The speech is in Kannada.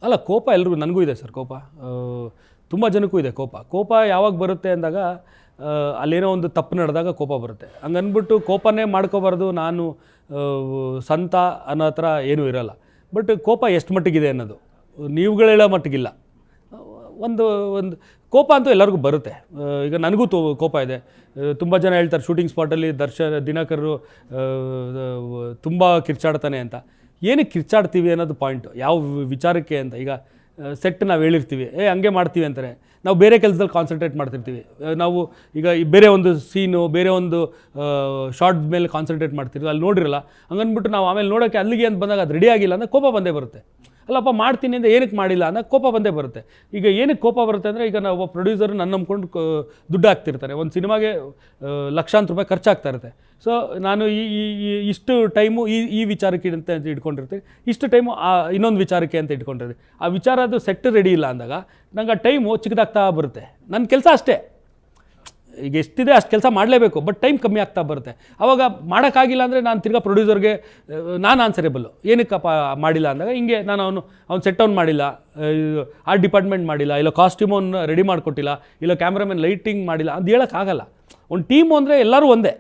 ಅಲ್ಲ ಕೋಪ ಎಲ್ರಿಗೂ, ನನಗೂ ಇದೆ ಸರ್ ಕೋಪ, ತುಂಬ ಜನಕ್ಕೂ ಇದೆ ಕೋಪ. ಕೋಪ ಯಾವಾಗ ಬರುತ್ತೆ ಅಂದಾಗ ಅಲ್ಲೇನೋ ಒಂದು ತಪ್ಪು ನಡೆದಾಗ ಕೋಪ ಬರುತ್ತೆ. ಹಂಗನ್ಬಿಟ್ಟು ಕೋಪನೇ ಮಾಡ್ಕೋಬಾರ್ದು ನಾನು ಸಂತ ಅನ್ನೋ ಹತ್ರ ಏನೂ ಇರೋಲ್ಲ. ಬಟ್ ಕೋಪ ಎಷ್ಟು ಮಟ್ಟಿಗಿದೆ ಅನ್ನೋದು ನೀವುಗಳು ಹೇಳೋ ಮಟ್ಟಿಗಿಲ್ಲ. ಒಂದು ಕೋಪ ಅಂತೂ ಎಲ್ಲರಿಗೂ ಬರುತ್ತೆ. ಈಗ ನನಗೂ ಕೋಪ ಇದೆ. ತುಂಬ ಜನ ಹೇಳ್ತಾರೆ ಶೂಟಿಂಗ್ ಸ್ಪಾಟಲ್ಲಿ ದಿನಕರು ತುಂಬ ಕಿರ್ಚಾಡ್ತಾನೆ ಅಂತ. ಏನಕ್ಕೆ ಕಿರ್ಚಾಡ್ತೀವಿ ಅನ್ನೋದು ಪಾಯಿಂಟು, ಯಾವ ವಿಚಾರಕ್ಕೆ ಅಂತ. ಈಗ ಸೆಟ್ ನಾವು ಹೇಳಿರ್ತೀವಿ, ಹಂಗೆ ಮಾಡ್ತೀವಿ ಅಂತಾರೆ, ನಾವು ಬೇರೆ ಕೆಲಸದಲ್ಲಿ ಕಾನ್ಸಂಟ್ರೇಟ್ ಮಾಡ್ತಿರ್ತೀವಿ. ನಾವು ಈಗ ಬೇರೆ ಒಂದು ಸೀನು, ಬೇರೆ ಒಂದು ಶಾರ್ಟ್ ಮೇಲೆ ಕಾನ್ಸಂಟ್ರೇಟ್ ಮಾಡ್ತಿರ್ತೀವಿ, ಅಲ್ಲಿ ನೋಡಿರಲ್ಲ. ಹಂಗನ್ಬಿಟ್ಟು ನಾವು ಆಮೇಲೆ ನೋಡೋಕ್ಕೆ ಅಲ್ಲಿಗೆ ಅಂತ ಬಂದಾಗ ಅದು ರೆಡಿ ಆಗಿಲ್ಲ ಅಂದರೆ ಕೋಪ ಬಂದೇ ಬರುತ್ತೆ. ಅಲ್ಲಪ್ಪ ಮಾಡ್ತೀನಿ ಅಂದರೆ ಏನಕ್ಕೆ ಮಾಡಿಲ್ಲ ಅನ್ನೋ ಕೋಪ ಬಂದೇ ಬರುತ್ತೆ. ಈಗ ಏನಕ್ಕೆ ಕೋಪ ಬರುತ್ತೆ ಅಂದರೆ, ಈಗ ನಾವು ಒಬ್ಬ ಪ್ರೊಡ್ಯೂಸರ್ ನನ್ನ ನಂಬ್ಕೊಂಡು ದುಡ್ಡು ಹಾಕ್ತಿರ್ತಾರೆ, ಒಂದು ಸಿನಿಮಾಗೆ ಲಕ್ಷಾಂತರ ರೂಪಾಯಿ ಖರ್ಚಾಗ್ತಾ ಇರುತ್ತೆ. ಸೊ ನಾನು ಇಷ್ಟು ಟೈಮು ಈ ವಿಚಾರಕ್ಕೆ ಅಂತ ಇಟ್ಕೊಂಡಿರ್ತೀನಿ, ಇಷ್ಟು ಟೈಮು ಇನ್ನೊಂದು ವಿಚಾರಕ್ಕೆ ಅಂತ ಇಟ್ಕೊಂಡಿರ್ತೀನಿ. ಆ ವಿಚಾರ ಅದು ಸೆಟ್ ರೆಡಿ ಇಲ್ಲ ಅಂದಾಗ ನಂಗೆ ಆ ಟೈಮು ಚಿಕ್ಕದಾಗ್ತಾ ಬರುತ್ತೆ. ನನ್ನ ಕೆಲಸ ಅಷ್ಟೇ, ಈಗ ಎಷ್ಟಿದೆ ಅಷ್ಟು ಕೆಲಸ ಮಾಡಲೇಬೇಕು, ಬಟ್ ಟೈಮ್ ಕಮ್ಮಿ ಆಗ್ತಾ ಬರುತ್ತೆ. ಆವಾಗ ಮಾಡೋಕ್ಕಾಗಿಲ್ಲ ಅಂದರೆ ನಾನು ತಿರ್ಗಾ ಪ್ರೊಡ್ಯೂಸರ್ಗೆ ನಾನು ಆನ್ಸರೇಬಲ್ಲು, ಏನಕ್ಕಪ್ಪ ಮಾಡಿಲ್ಲ ಅಂದಾಗ ಹಿಂಗೆ ನಾನು ಅವ್ನು ಸೆಟ್ ಅವ್ನು ಮಾಡಿಲ್ಲ, ಆರ್ಟ್ ಡಿಪಾರ್ಟ್ಮೆಂಟ್ ಮಾಡಿಲ್ಲ, ಇಲ್ಲ ಕಾಸ್ಟ್ಯೂಮನ್ನು ರೆಡಿ ಮಾಡಿಕೊಟ್ಟಿಲ್ಲ, ಇಲ್ಲ ಕ್ಯಾಮ್ರಾಮನ್ ಲೈಟಿಂಗ್ ಮಾಡಿಲ್ಲ ಅಂತ ಹೇಳೋಕ್ಕಾಗಲ್ಲ. ಒಂದು ಟೀಮು ಅಂದರೆ ಎಲ್ಲರೂ ಒಂದೇ.